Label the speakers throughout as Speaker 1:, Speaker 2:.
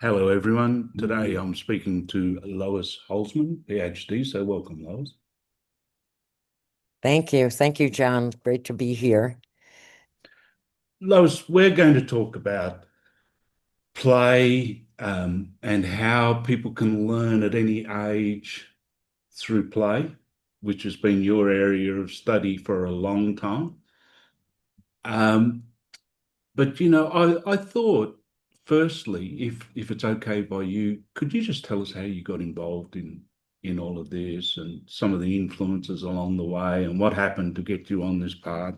Speaker 1: Hello, everyone. Today I'm speaking to Lois Holzman PhD. So welcome, Lois.
Speaker 2: Thank you. Thank you, John. Great to be here.
Speaker 1: Lois, we're going to talk about play and how people can learn at any age through play, which has been your area of study for a long time. Um, but I thought, firstly, if it's okay by you, could you just tell us how you got involved in all of this and some of the influences along the way and what happened to get you on this path?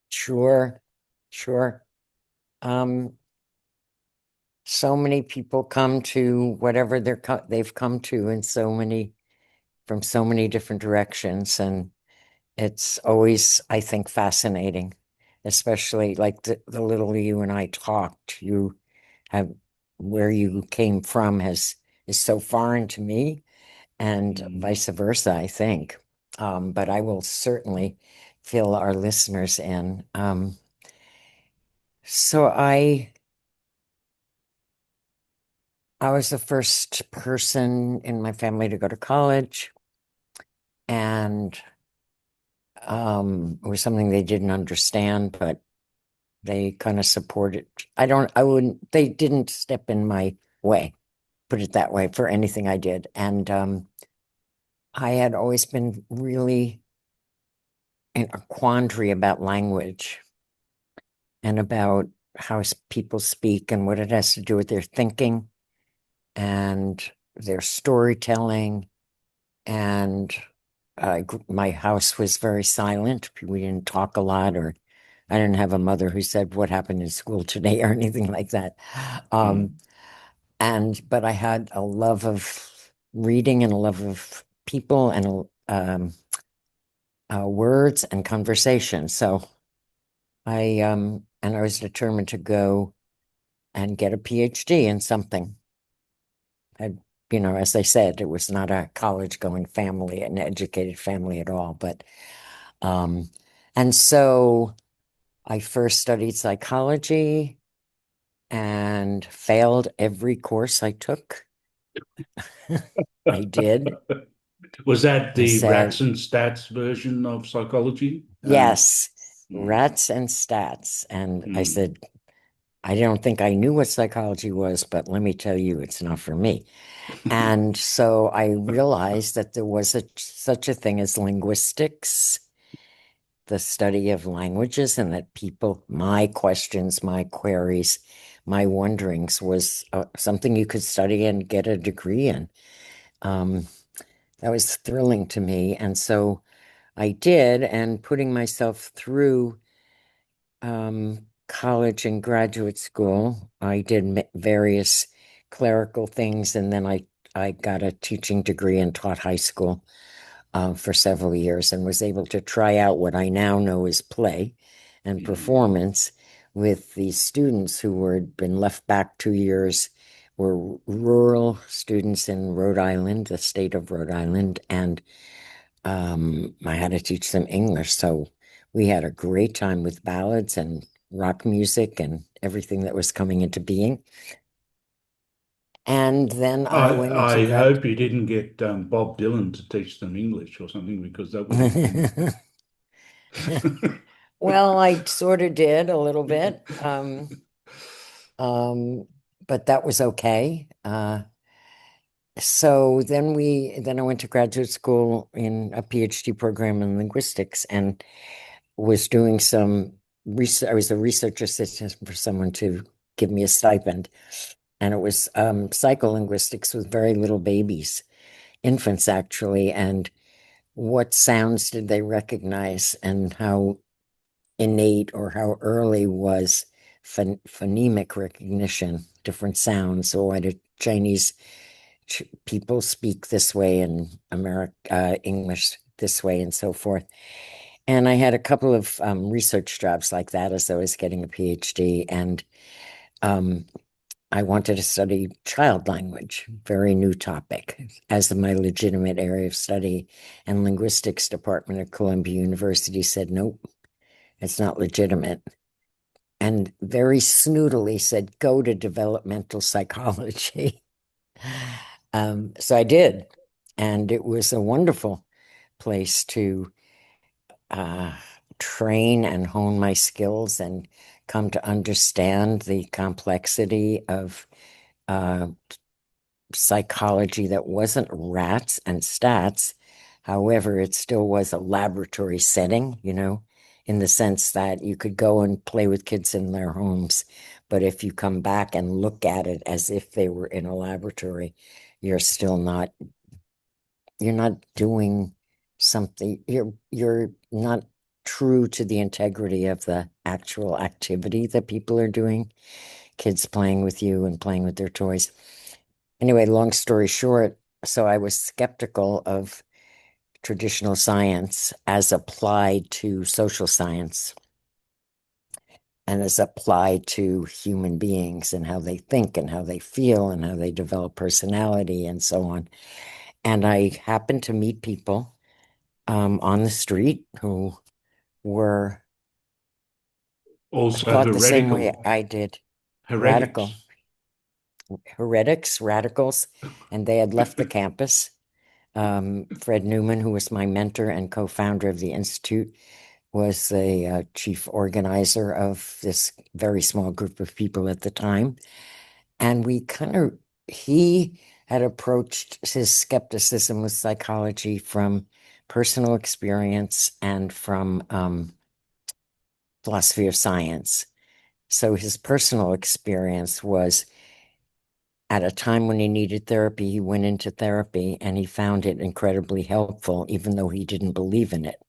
Speaker 2: Sure, sure. Um, so many people come to whatever they've come to in from so many different directions, and it's always, I think, fascinating, especially like the little you and I talked. You have where you came from is so foreign to me, and
Speaker 1: Mm.
Speaker 2: vice versa, I think. But I will certainly fill our listeners in. So I was the first person in my family to go to college, and it was something they didn't understand, but they kind of supported. I wouldn't, they didn't step in my way, put it that way, for anything I did. And I had always been really in a quandary about language and about how people speak and what it has to do with their thinking and their storytelling. And my house was very silent. We didn't talk a lot, or I didn't have a mother who said what happened in school today or anything like that. Um,
Speaker 1: Mm.
Speaker 2: but I had a love of reading and a love of people and words and conversation. So I was determined to go and get a PhD in something. I, as I said, it was not a college going family, an educated family at all. Um, and so I first studied psychology and failed every course I took. I did.
Speaker 1: Was that
Speaker 2: I
Speaker 1: the
Speaker 2: said,
Speaker 1: rats and stats version of psychology?
Speaker 2: yes,
Speaker 1: Mm,
Speaker 2: rats and stats. And I
Speaker 1: mm.
Speaker 2: said, I don't think I knew what psychology was, but let me tell you, it's not for me. And so I realized that there was such a thing as linguistics, the study of languages, and that my questions, my queries, my wonderings was something you could study and get a degree in. Um, that was thrilling to me. And so I did, and putting myself through college and graduate school, I did various clerical things, and then I got a teaching degree and taught high school for several years and was able to try out what I now know is play and
Speaker 1: Mm.
Speaker 2: performance with these students who had been left back 2 years, were rural students in Rhode Island, the state of Rhode Island, and I had to teach them English. So we had a great time with ballads and rock music and everything that was coming into being. And then I went into
Speaker 1: I hope you didn't get Bob Dylan to teach them English or something because that would have been.
Speaker 2: Well, I sort of did a little bit. Um, but that was okay. So then I went to graduate school in a PhD program in linguistics and was doing some research. I was a research assistant for someone to give me a stipend, and it was psycholinguistics with very little babies, infants actually, and what sounds did they recognize, and how innate or how early was phonemic recognition, different sounds. So why do Chinese people speak this way and English this way and so forth. And I had a couple of research jobs like that as I was getting a PhD. And um, I wanted to study child language, very new topic, as my legitimate area of study. And linguistics department at Columbia University said, nope, it's not legitimate. and very snootily said, go to developmental psychology. So I did, and it was a wonderful place to uh, train and hone my skills and come to understand the complexity of uh, psychology that wasn't rats and stats. However, it still was a laboratory setting, in the sense that you could go and play with kids in their homes. But if you come back and look at it as if they were in a laboratory, you're still not, you're not doing something, you're not true to the integrity of the actual activity that people are doing, kids playing with you and playing with their toys. Anyway, long story short, so I was skeptical of traditional science as applied to social science and as applied to human beings and how they think and how they feel and how they develop personality and so on. And I happened to meet people on the street who were
Speaker 1: Also
Speaker 2: thought the same way
Speaker 1: heretical,
Speaker 2: I did, radical,
Speaker 1: heretics.
Speaker 2: heretics, radicals, and they had left the campus. Fred Newman, who was my mentor and co-founder of the Institute, was the chief organizer of this very small group of people at the time. And he had approached his skepticism with psychology from personal experience and from philosophy of science. So his personal experience was at a time when he needed therapy, he went into therapy and he found it incredibly helpful, even though he didn't believe in it.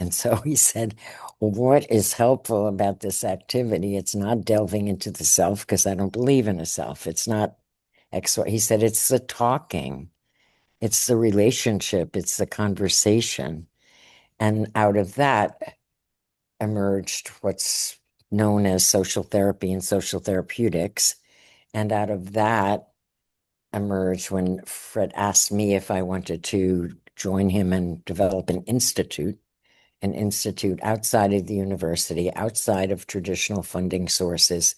Speaker 2: And so he said, well, what is helpful about this activity? It's not delving into the self because I don't believe in a self. It's not He said, it's the talking, it's the relationship, it's the conversation. And out of that emerged what's known as social therapy and social therapeutics. And out of that emerged when Fred asked me if I wanted to join him and develop an institute outside of the university, outside of traditional funding sources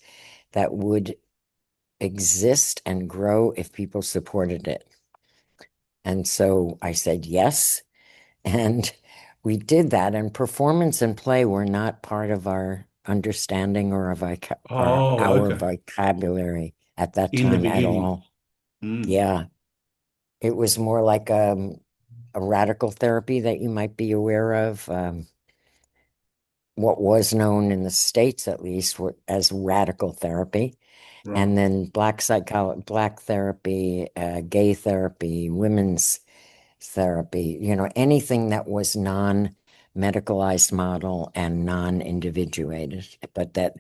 Speaker 2: that would exist and grow if people supported it. And so I said yes. And we did that. And performance and play were not part of our understanding or of
Speaker 1: Oh,
Speaker 2: our
Speaker 1: okay.
Speaker 2: vocabulary at that
Speaker 1: In the
Speaker 2: time at
Speaker 1: beginning.
Speaker 2: all.
Speaker 1: Mm,
Speaker 2: Yeah. It was more like a radical therapy that you might be aware of. What was known in the States, at least, as radical therapy.
Speaker 1: right.
Speaker 2: And then black psychology, black therapy, gay therapy, women's therapy, anything that was non-medicalized model and non-individuated, but that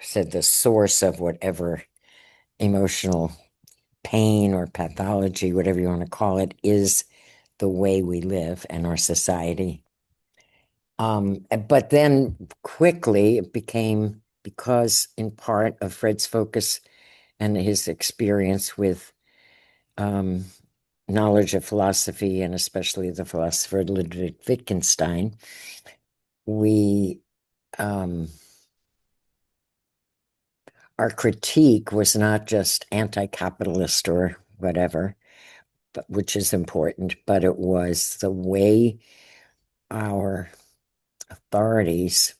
Speaker 2: said the source of whatever emotional pain or pathology, whatever you want to call it, is the way we live in our society. But then quickly it became, because in part of Fred's focus and his experience with um, knowledge of philosophy, and especially the philosopher Ludwig Wittgenstein, we our critique was not just anti-capitalist or whatever, but which is important, but it was the way our authorities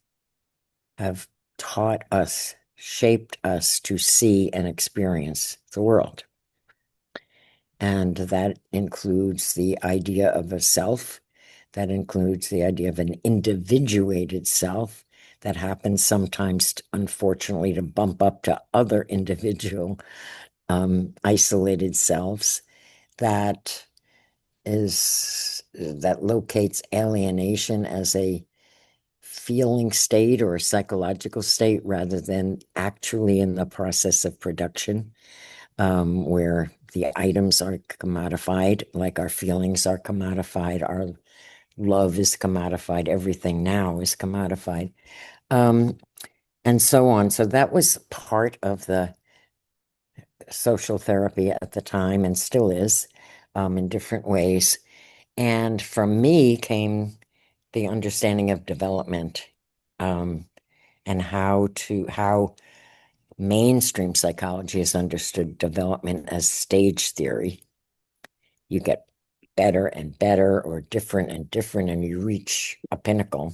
Speaker 2: have taught us, shaped us to see and experience the world. And that includes the idea of a self, that includes the idea of an individuated self that happens sometimes, unfortunately, to bump up to other individual isolated selves, that locates alienation as a feeling state or a psychological state rather than actually in the process of production, where the items are commodified, like our feelings are commodified, our love is commodified, everything now is commodified, and so on. So that was part of the social therapy at the time and still is, in different ways. And from me came the understanding of development, um, and how mainstream psychology has understood development as stage theory. You get better and better, or different and different, and you reach a pinnacle.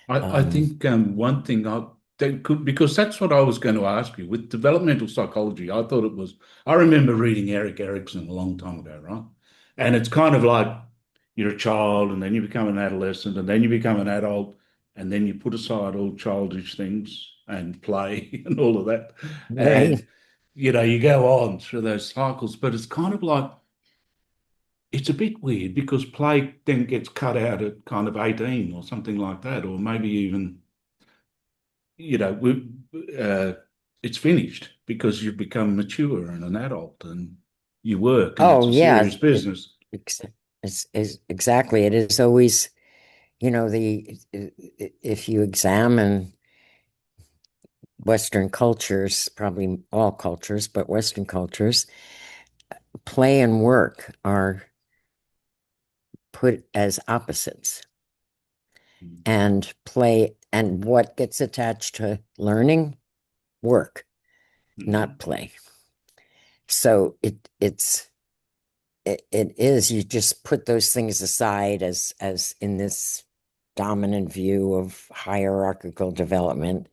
Speaker 1: I think one thing that could, because that's what I was going to ask you with developmental psychology. I thought it was, I remember reading Eric Erikson a long time ago, right? And it's kind of like you're a child and then you become an adolescent and then you become an adult and then you put aside all childish things and play and all of that.
Speaker 2: Right.
Speaker 1: And, you go on through those cycles, but it's kind of like, it's a bit weird because play then gets cut out at kind of 18 or something like that, or maybe even you know, we, uh, it's finished because you've become mature and an adult and you work and it's
Speaker 2: Oh
Speaker 1: a
Speaker 2: yeah,
Speaker 1: serious business.
Speaker 2: it's, it's exactly. It is always, if you examine Western cultures, probably all cultures, but Western cultures, play and work are put as opposites. And play, and what gets attached to learning? Work, not
Speaker 1: Mhm.
Speaker 2: play. So it is, you just put those things aside as in this dominant view of hierarchical development.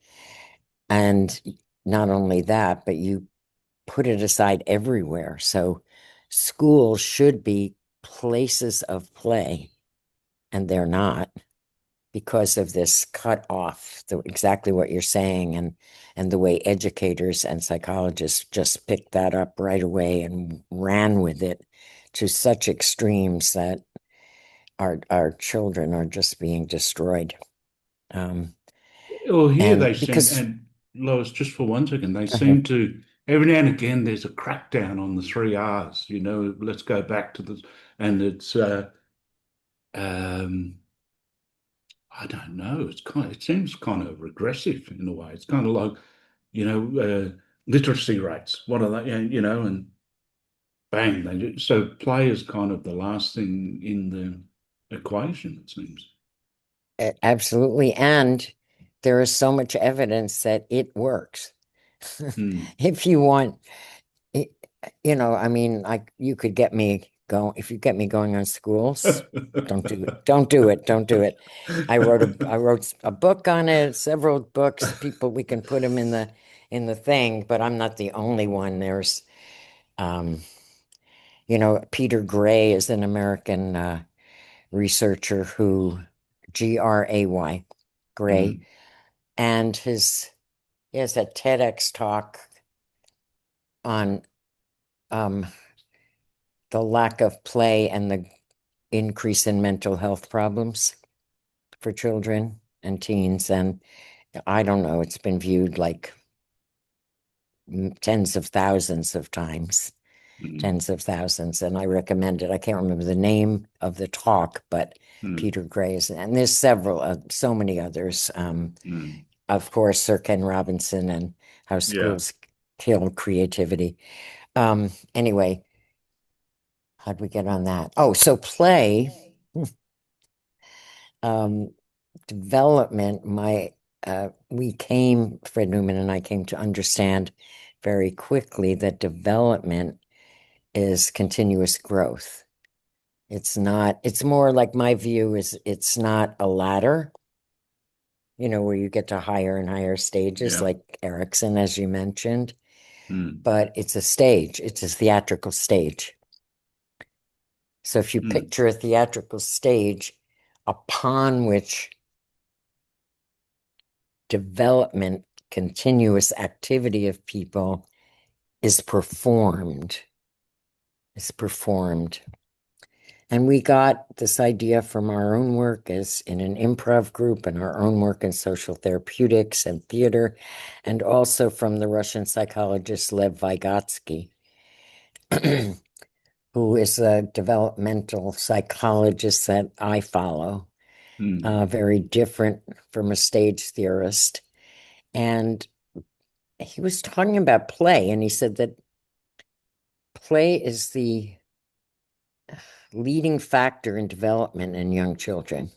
Speaker 2: And not only that, but you put it aside everywhere. So schools should be places of play, and they're not, because of this cut off, exactly what you're saying, and the way educators and psychologists just picked that up right away and ran with it to such extremes that our children are just being destroyed. Um,
Speaker 1: Well, here
Speaker 2: and
Speaker 1: they seem,
Speaker 2: because
Speaker 1: and Lois, just for one second, they
Speaker 2: Go ahead.
Speaker 1: seem to, every now and again, there's a crackdown on the three R's, let's go back to this. And it's, um, I don't know, it seems kind of regressive in a way. It's kind of like, literacy rates. What are they, and bang, they do. So play is kind of the last thing in the equation, it seems.
Speaker 2: Absolutely. And there is so much evidence that it works.
Speaker 1: Hmm.
Speaker 2: If you want, it- I mean, like, you could get me going, if you get me going on schools. Don't do it. Don't do it. Don't do it. I wrote a book on it, several books. People, we can put them in the thing, but I'm not the only one. There's um, Peter Gray is an American researcher who, Gray, Gray,
Speaker 1: Hmm.
Speaker 2: and he has a TEDx talk on um, the lack of play and the increase in mental health problems for children and teens. And I don't know, it's been viewed like tens of thousands of times,
Speaker 1: Hmm.
Speaker 2: tens of thousands. And I recommend it. I can't remember the name of the talk, but
Speaker 1: Hmm.
Speaker 2: Peter Gray's, and there's several, so many others.
Speaker 1: Hmm.
Speaker 2: Of course, Sir Ken Robinson and How
Speaker 1: Yeah.
Speaker 2: Schools Kill Creativity. Anyway, how'd we get on that? Oh, so play, um, development, Fred Newman and I came to understand very quickly that development is continuous growth. It's more like, my view is, it's not a ladder, where you get to higher and higher stages,
Speaker 1: Yeah.
Speaker 2: like Erickson, as you mentioned,
Speaker 1: Hmm.
Speaker 2: but it's a stage, it's a theatrical stage. So if you
Speaker 1: Hmm.
Speaker 2: picture a theatrical stage upon which development, continuous activity of people is performed, is performed. And we got this idea from our own work as in an improv group, and our own work in social therapeutics and theater, and also from the Russian psychologist Lev Vygotsky, who is a developmental psychologist that I follow,
Speaker 1: Hmm.
Speaker 2: very different from a stage theorist. And he was talking about play, and he said that play is the leading factor in development in young children.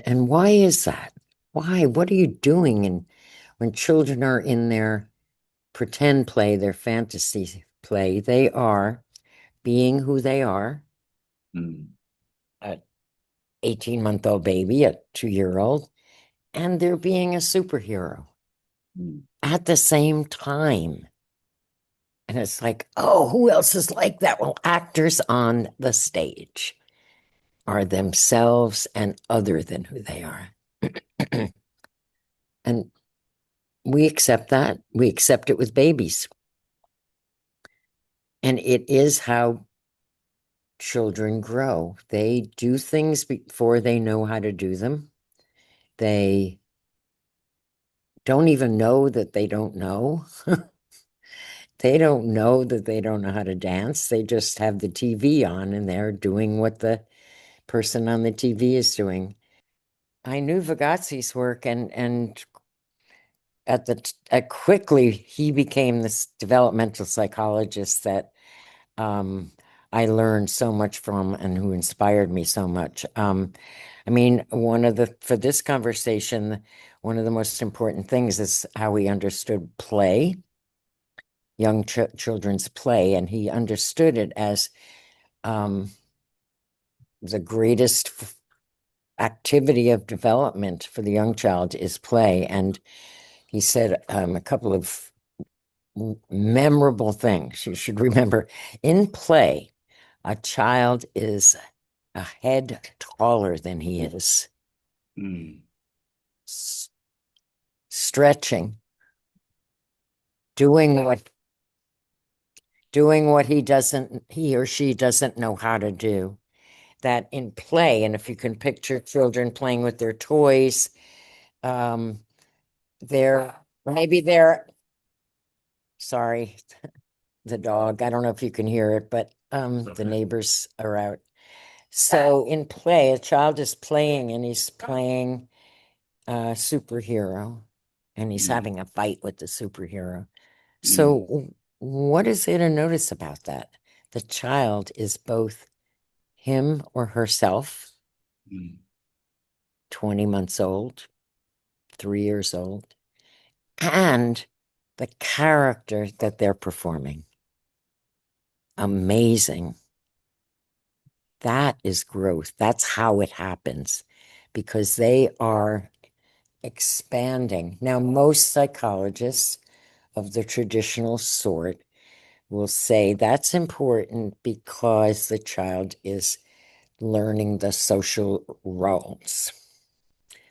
Speaker 2: And why is that? Why? What are you doing? And when children are in their pretend play, their fantasy play, they are being who they are,
Speaker 1: Mm,
Speaker 2: an 18-month-old baby, a 2-year-old, and they're being a superhero
Speaker 1: mm,
Speaker 2: at the same time. And it's like, oh, who else is like that? Well, actors on the stage are themselves and other than who they are. And we accept that. We accept it with babies. And it is how children grow. They do things before they know how to do them. They don't even know that they don't know. They don't know that they don't know how to dance. They just have the TV on and they're doing what the person on the TV is doing. I knew Vygotsky's work, and quickly he became this developmental psychologist that I learned so much from and who inspired me so much. I mean, for this conversation, one of the most important things is how he understood play, young children's play, and he understood it as um, the greatest activity of development for the young child is play. And he said a couple of memorable things you should remember. In play, a child is a head taller than he is,
Speaker 1: mm,
Speaker 2: stretching, doing what he or she doesn't know how to do. That in play, and if you can picture children playing with their toys, um, they're sorry, the dog. I don't know if you can hear it, but the
Speaker 1: okay.
Speaker 2: neighbors are out. So in play, a child is playing and he's playing a superhero and he's
Speaker 1: Mm,
Speaker 2: having a fight with the superhero.
Speaker 1: mm,
Speaker 2: So what is there to notice about that? The child is both him or herself,
Speaker 1: mm,
Speaker 2: 20 months old, 3 years old, and the character that they're performing. Amazing. That is growth. That's how it happens because they are expanding. Now, most psychologists of the traditional sort will say that's important because the child is learning the social roles.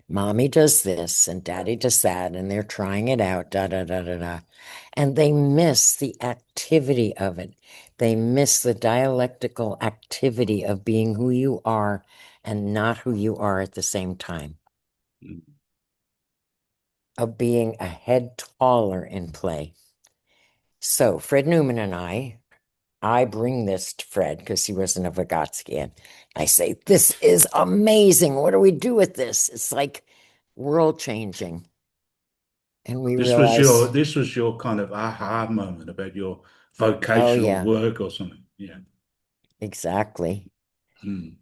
Speaker 2: Mommy does this and daddy does that, and they're trying it out, da da da da da. And they miss the activity of it. They miss the dialectical activity of being who you are and not who you are at the same time,
Speaker 1: mm.
Speaker 2: of being a head taller in play. So, Fred Newman and I bring this to Fred because he wasn't a Vygotsky. And I say, this is amazing. What do we do with this? It's like world changing. And we realize,
Speaker 1: This was your kind of aha moment about your
Speaker 2: oh,
Speaker 1: vocational
Speaker 2: yeah,
Speaker 1: work or something. Yeah.
Speaker 2: exactly.
Speaker 1: Mm,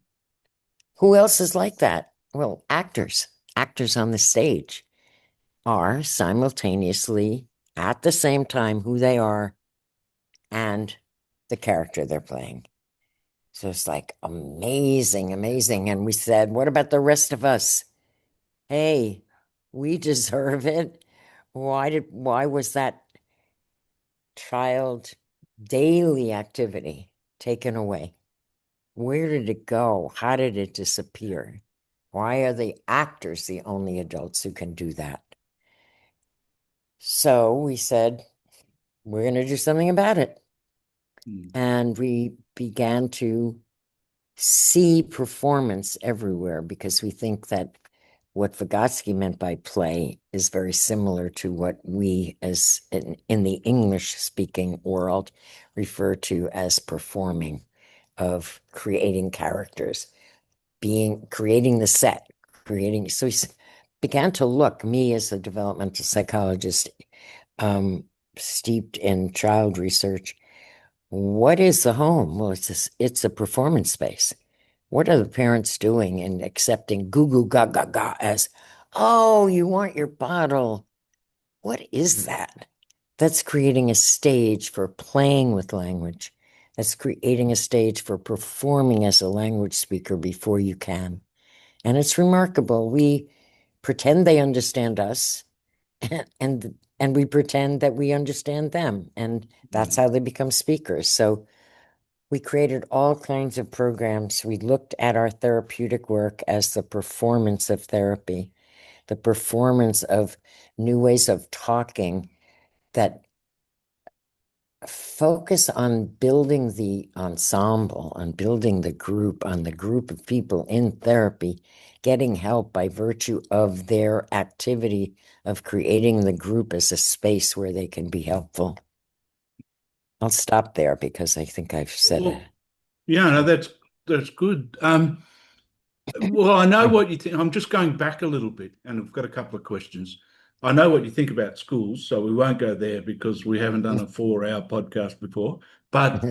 Speaker 2: Who else is like that? Well, actors. Actors on the stage are simultaneously at the same time who they are and the character they're playing. So it's like amazing, amazing. And we said, what about the rest of us? Hey, we deserve it. Why was that child daily activity taken away? Where did it go? How did it disappear? Why are the actors the only adults who can do that? So we said, we're going to do something about it.
Speaker 1: mm,
Speaker 2: And we began to see performance everywhere because we think that what Vygotsky meant by play is very similar to what we, as in the English-speaking world, refer to as performing, of creating characters, creating the set, creating. So he began to look, me as a developmental psychologist, um, steeped in child research. What is the home? Well, it's a performance space. What are the parents doing in accepting goo goo gaga ga as Oh, you want your bottle. What is that? That's creating a stage for playing with language. That's creating a stage for performing as a language speaker before you can. And it's remarkable. We pretend they understand us and we pretend that we understand them. And that's
Speaker 1: Mm.
Speaker 2: how they become speakers. So we created all kinds of programs. We looked at our therapeutic work as the performance of therapy, the performance of new ways of talking that focus on building the ensemble, on building the group, on the group of people in therapy, getting help by virtue of their activity of creating the group as a space where they can be helpful. I'll stop there because I think I've said it.
Speaker 1: Well, yeah, no, that's good. Well, I know what you think. I'm just going back a little bit, and I've got a couple of questions. I know what you think about schools, so we won't go there because we haven't done a 4-hour podcast before. But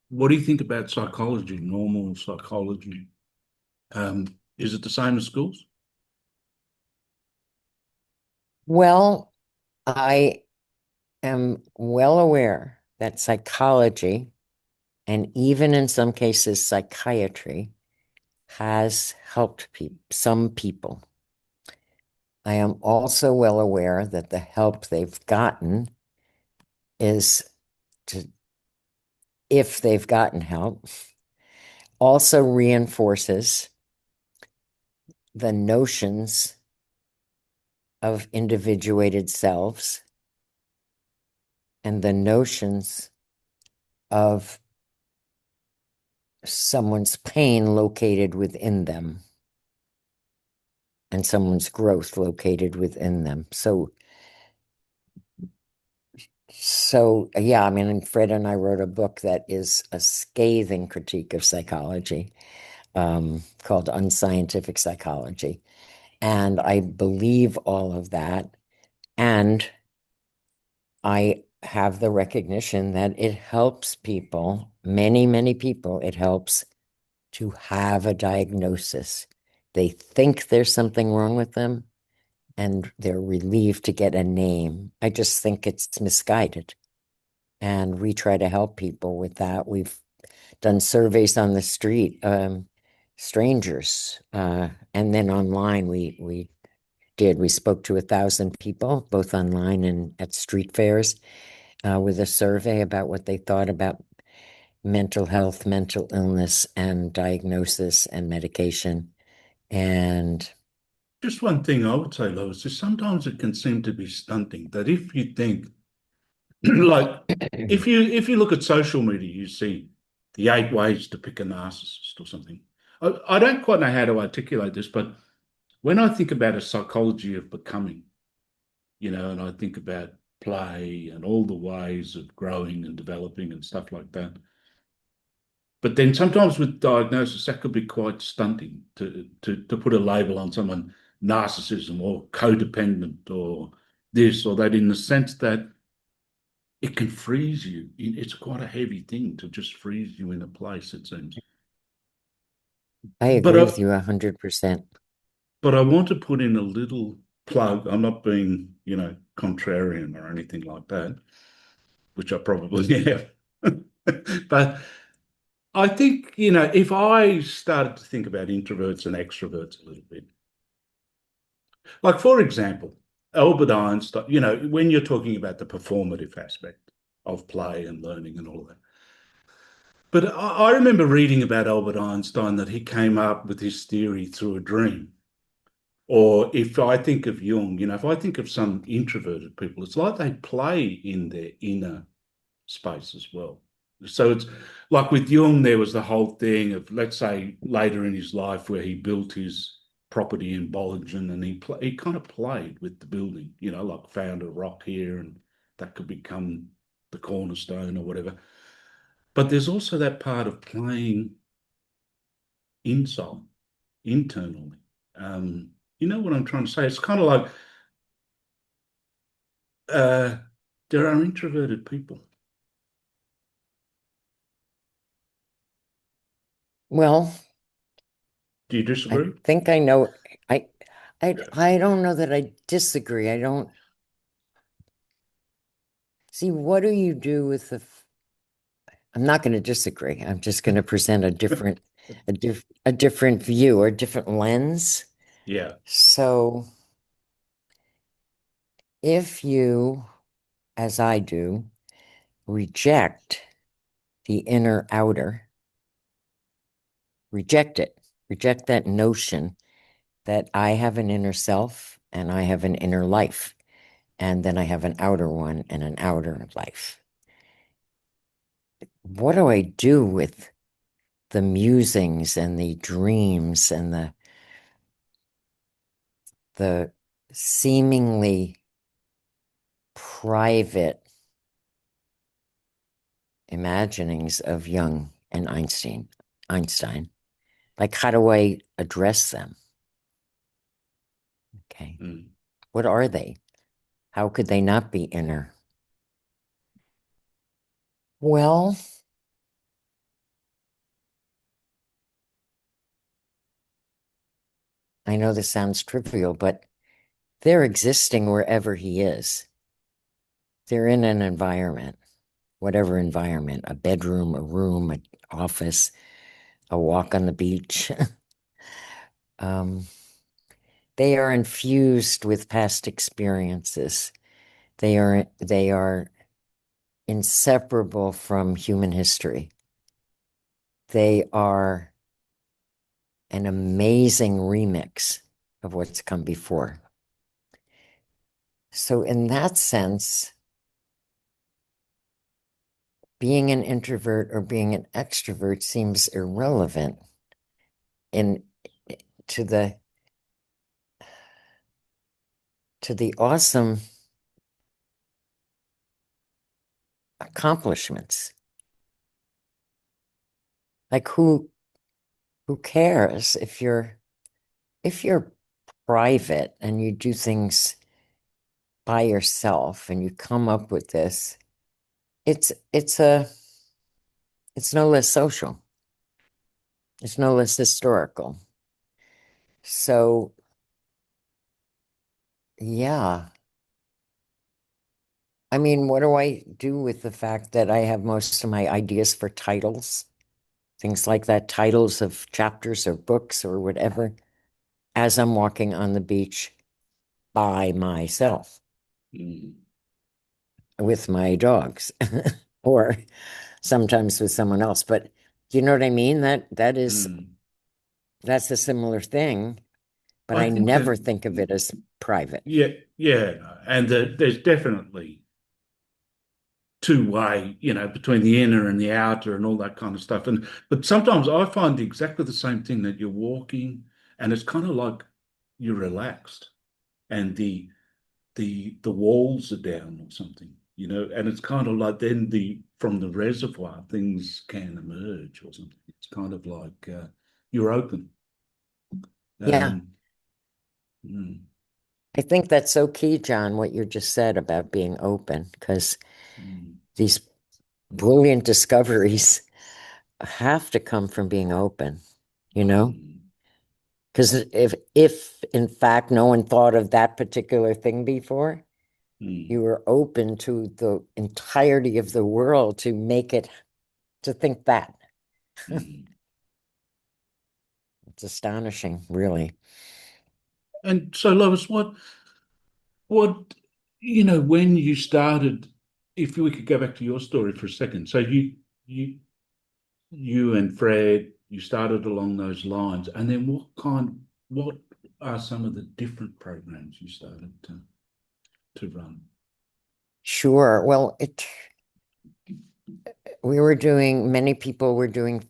Speaker 1: what do you think about psychology, normal psychology? Is it the same as schools?
Speaker 2: Well, I am well aware that psychology, and even in some cases psychiatry, has helped some people. I am also well aware that the help they've gotten is to, if they've gotten help, also reinforces the notions of individuated selves and the notions of someone's pain located within them and someone's growth located within them. So yeah, I mean, and Fred and I wrote a book that is a scathing critique of psychology, called Unscientific Psychology. And I believe all of that. And I have the recognition that it helps people, many, many people, it helps to have a diagnosis. They think there's something wrong with them and they're relieved to get a name. I just think it's misguided. And we try to help people with that. We've done surveys on the street, strangers, and then online we spoke to 1,000 people, both online and at street fairs, with a survey about what they thought about mental health, mental illness, and diagnosis and medication. And
Speaker 1: Just one thing I would say, Lois, is sometimes it can seem to be stunting that if you think, like, if you look at social media, you see the 8 ways to pick a narcissist or something. I don't quite know how to articulate this, but when I think about a psychology of becoming, and I think about play and all the ways of growing and developing and stuff like that. But then sometimes with diagnosis, that could be quite stunting to put a label on someone, narcissism or codependent or this or that, in the sense that it can freeze you. It's quite a heavy thing to just freeze you in a place, it seems.
Speaker 2: I
Speaker 1: But
Speaker 2: agree
Speaker 1: I,
Speaker 2: with you 100%.
Speaker 1: but I want to put in a little plug. I'm not being, contrarian or anything like that, which I probably have. But I think, if I started to think about introverts and extroverts a little bit, like, for example, Albert Einstein, when you're talking about the performative aspect of play and learning and all that. But I remember reading about Albert Einstein that he came up with his theory through a dream. Or if I think of Jung, if I think of some introverted people, it's like they play in their inner space as well. So it's like with Jung, there was the whole thing of, let's say, later in his life where he built his property in Bollingen and he kind of played with the building, like found a rock here and that could become the cornerstone or whatever. But there's also that part of playing inside, internally. You know what I'm trying to say? It's kind of like uh, there are introverted people.
Speaker 2: Well,
Speaker 1: Do you
Speaker 2: I
Speaker 1: disagree?
Speaker 2: think I know. I I don't know that I disagree. I don't see, what do you do with I'm not going to disagree. I'm just going to present a different view or a different lens.
Speaker 1: Yeah.
Speaker 2: So if you, as I do, reject the inner outer, reject it, reject that notion that I have an inner self and I have an inner life, and then I have an outer one and an outer life. What do I do with the musings and the dreams and the seemingly private imaginings of Jung and Einstein? Like, how do I address them? Okay.
Speaker 1: Mm.
Speaker 2: What are they? How could they not be inner? Well, I know this sounds trivial, but they're existing wherever he is. They're in an environment, whatever environment, a bedroom, a room, an office, a walk on the beach. um, they are infused with past experiences. They are inseparable from human history. They are an amazing remix of what's come before. So in that sense, being an introvert or being an extrovert seems irrelevant in to the awesome accomplishments. Like, who cares if you're private and you do things by yourself and you come up with this, it's it's a it's no less social. It's no less historical. So yeah. I mean, what do I do with the fact that I have most of my ideas for titles, things like that, titles of chapters or books or whatever, as I'm walking on the beach by myself
Speaker 1: Mm.
Speaker 2: with my dogs or sometimes with someone else. But do you know what I mean?
Speaker 1: Mm.
Speaker 2: That's a similar thing, but
Speaker 1: I
Speaker 2: I
Speaker 1: think
Speaker 2: never
Speaker 1: that,
Speaker 2: think of it as private.
Speaker 1: yeah, yeah. And there's definitely two-way, between the inner and the outer and all that kind of stuff. But sometimes I find exactly the same thing, that you're walking and it's kind of like you're relaxed and the walls are down or something, and it's kind of like then the from the reservoir things can emerge or something. It's kind of like you're open.
Speaker 2: Yeah,
Speaker 1: Um, mm,
Speaker 2: I think that's so key, John, what you just said about being open, because
Speaker 1: mm,
Speaker 2: these brilliant discoveries have to come from being open, you know?
Speaker 1: mm,
Speaker 2: Because if in fact no one thought of that particular thing before, you
Speaker 1: mm,
Speaker 2: were open to the entirety of the world to make it to think that.
Speaker 1: mm.
Speaker 2: It's astonishing, really.
Speaker 1: And so, Lois, what, when you started, if we could go back to your story for a second. So you, you and Fred, you started along those lines, and then what are some of the different programs you started to run?
Speaker 2: Sure. Well, many people were doing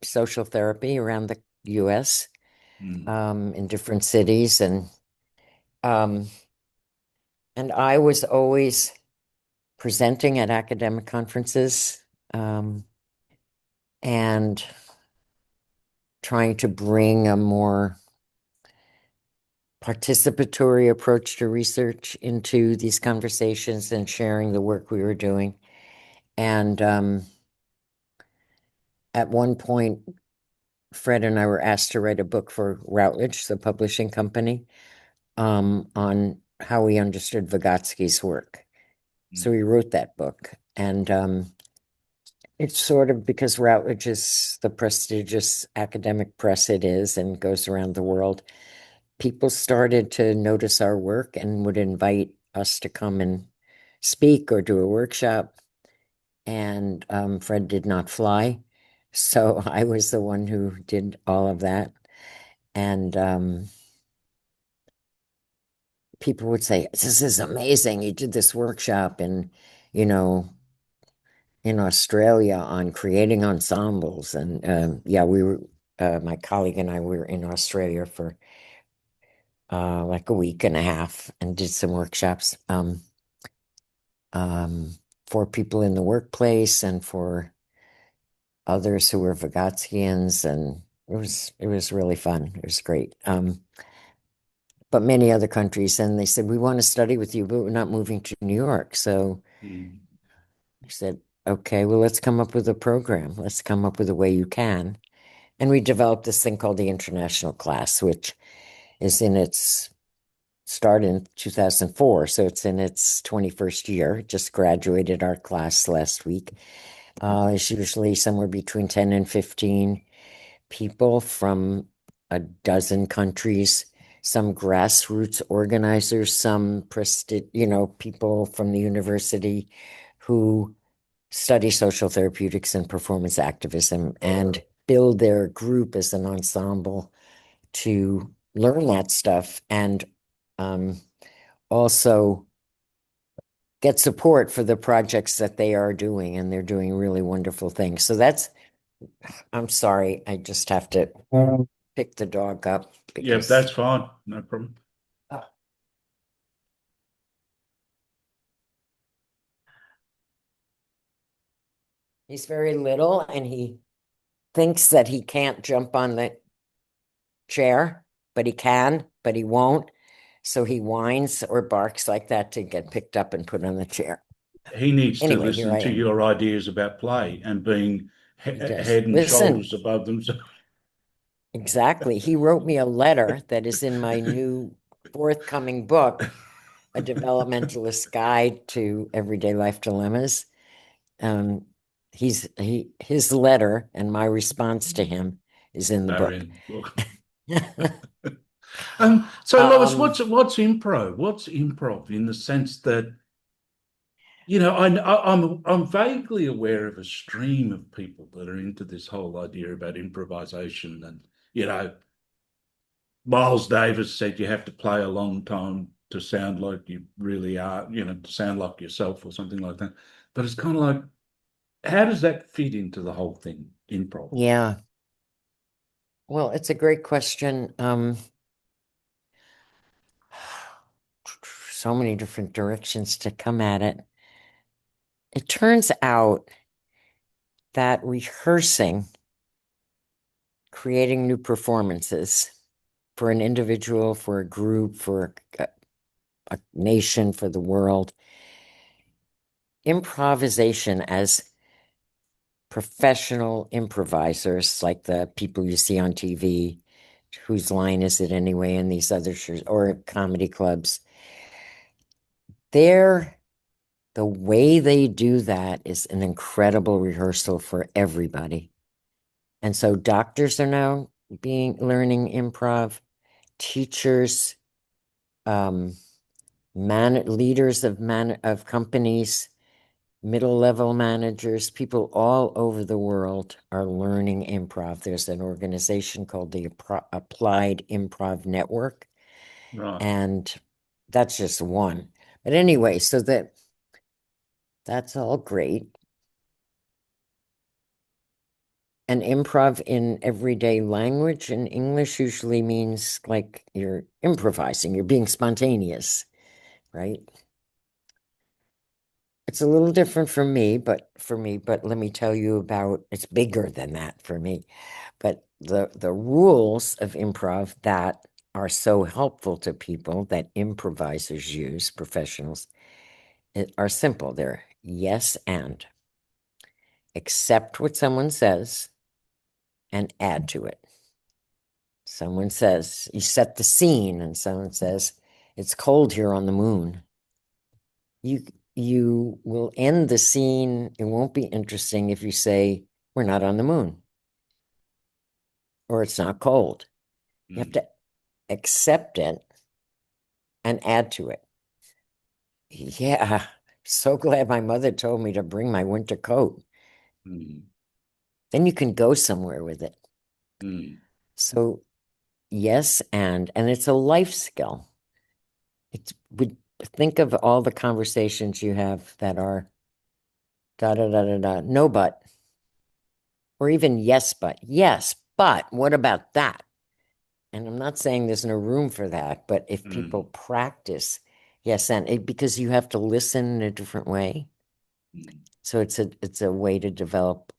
Speaker 2: social therapy around the US,
Speaker 1: Mm,
Speaker 2: in different cities, um, and I was always presenting at academic conferences, and trying to bring a more participatory approach to research into these conversations and sharing the work we were doing. And at one point, Fred and I were asked to write a book for Routledge, the publishing company, on how he understood Vygotsky's work. So he wrote that book, and it's sort of because Routledge is the prestigious academic press it is and goes around the world. People started to notice our work and would invite us to come and speak or do a workshop. And Fred did not fly, so I was the one who did all of that. And people would say, "This is amazing! You did this workshop you know, in Australia on creating ensembles." And yeah, we were, my colleague and I were in Australia for like a week and a half and did some workshops for people in the workplace and for others who were Vygotskians, and it was really fun. It was great. But many other countries, and they said, "We want to study with you, but we're not moving to New York." So I said, "Okay, well, let's come up with a program. Let's come up with a way you can." And we developed this thing called the International Class, which is in its start in 2004. So it's in its 21st year. Just graduated our class last week. It's usually somewhere between 10 and 15 people from a dozen countries, some grassroots organizers, some people from the university who study social therapeutics and performance activism and build their group as an ensemble to learn that stuff and also get support for the projects that they are doing, and they're doing really wonderful things. So I'm sorry, I just have to pick the dog up
Speaker 1: Yeah,
Speaker 2: because
Speaker 1: that's fine. No problem.
Speaker 2: he's very little and he thinks that he can't jump on the chair, but he can, but he won't. So he whines or barks like that to get picked up and put on the chair.
Speaker 1: He needs to
Speaker 2: Anyway, here
Speaker 1: listen
Speaker 2: I
Speaker 1: to
Speaker 2: am.
Speaker 1: your ideas about play and being
Speaker 2: He does.
Speaker 1: head and
Speaker 2: Listen,
Speaker 1: shoulders above them.
Speaker 2: exactly. He wrote me a letter that is in my new forthcoming book, A Developmentalist Guide to Everyday Life Dilemmas. Um, his letter and my response to him is in the
Speaker 1: They're
Speaker 2: book.
Speaker 1: in. So Lois,
Speaker 2: Um,
Speaker 1: what's improv? What's improv in the sense that I'm vaguely aware of a stream of people that are into this whole idea about improvisation, and Miles Davis said you have to play a long time to sound like you really are, to sound like yourself or something like that. But it's kind of like, how does that fit into the whole thing, improv?
Speaker 2: yeah. Well, it's a great question. So many different directions to come at it. It turns out that rehearsing, creating new performances for an individual, for a group, for a nation, for the world, improvisation as professional improvisers, like the people you see on TV, whose line is it anyway, in these other shows or comedy clubs, the way they do that is an incredible rehearsal for everybody. And so doctors are now learning improv, teachers, leaders of companies, middle level managers, people all over the world are learning improv. There's an organization called the Applied Improv Network,
Speaker 1: Right.
Speaker 2: and that's just one. But anyway, so that's all great. And improv in everyday language in English usually means like you're improvising, you're being spontaneous, right? It's a little different for me, but let me tell you about it's bigger than that for me. But the rules of improv that are so helpful to people that improvisers use, professionals, are simple. They're yes and accept what someone says and add to it. Someone says, you set the scene, and someone says, it's cold here on the moon. You you will end the scene. It won't be interesting if you say we're not on the moon or it's not cold. You have
Speaker 1: mm,
Speaker 2: to accept it and add to it. Yeah, so glad my mother told me to bring my winter coat.
Speaker 1: mm,
Speaker 2: Then you can go somewhere with it.
Speaker 1: mm,
Speaker 2: So yes, and it's a life skill. It's would think of all the conversations you have that are da da da da da, no but, or even yes, but what about that? And I'm not saying there's no room for that, but if people
Speaker 1: mm,
Speaker 2: practice yes and because you have to listen in a different way.
Speaker 1: mm,
Speaker 2: So it's a way to develop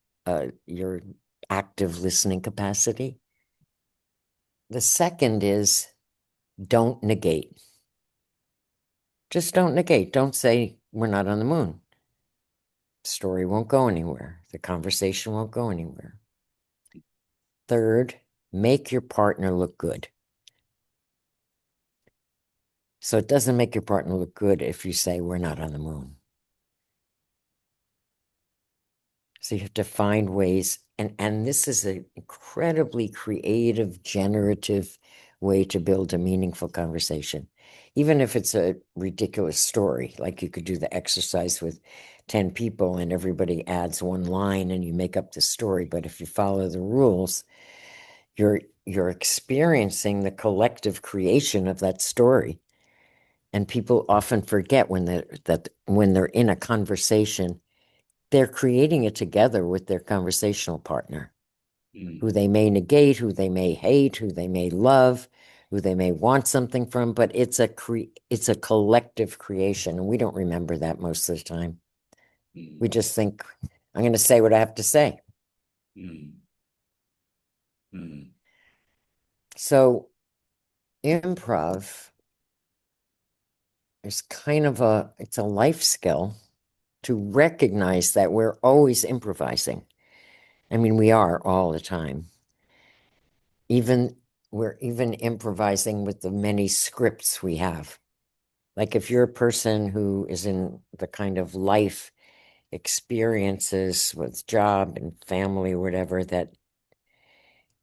Speaker 2: your active listening capacity. The second is don't negate. Just don't negate. Don't say we're not on the moon. The story won't go anywhere. The conversation won't go anywhere. Third, make your partner look good. So it doesn't make your partner look good if you say we're not on the moon. So you have to find ways, and this is an incredibly creative, generative way to build a meaningful conversation. Even if it's a ridiculous story, like you could do the exercise with 10 people and everybody adds one line and you make up the story. But if you follow the rules, you're experiencing the collective creation of that story. And people often forget when they're in a conversation, they're creating it together with their conversational partner,
Speaker 1: mm,
Speaker 2: who they may negate, who they may hate, who they may love, who they may want something from, but it's a collective creation, and we don't remember that most of the time. We
Speaker 1: mm,
Speaker 2: just think, I'm going to say what I have to say.
Speaker 1: mm, mm,
Speaker 2: So improv is kind of it's a life skill to recognize that we're always improvising. I mean, we are all the time. Even we're even improvising with the many scripts we have. Like if you're a person who is in the kind of life experiences with job and family or whatever that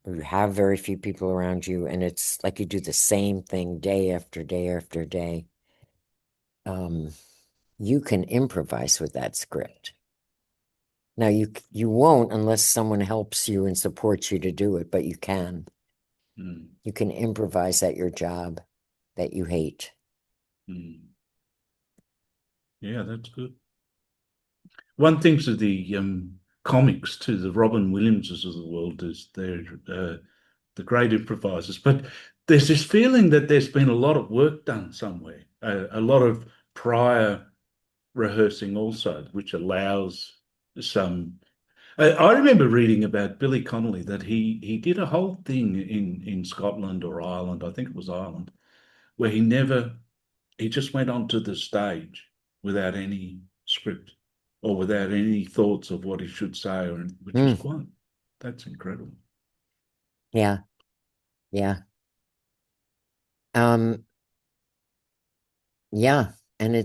Speaker 2: you have very few people around you and it's like you do the same thing day after day after day, um, you can improvise with that script. Now you won't unless someone helps you and supports you to do it, but you can.
Speaker 1: mm,
Speaker 2: You can improvise at your job that you hate.
Speaker 1: mm. Yeah, that's good. One thing to the comics, to the Robin Williamses of the world, is they're the great improvisers. But there's this feeling that there's been a lot of work done somewhere, a lot of prior rehearsing also, which allows some. I remember reading about Billy Connolly that he did a whole thing in Scotland or Ireland, I think it was Ireland, where he just went onto the stage without any script or without any thoughts of what he should say, or which is
Speaker 2: Mm,
Speaker 1: quite that's incredible.
Speaker 2: yeah, yeah. Um, yeah, and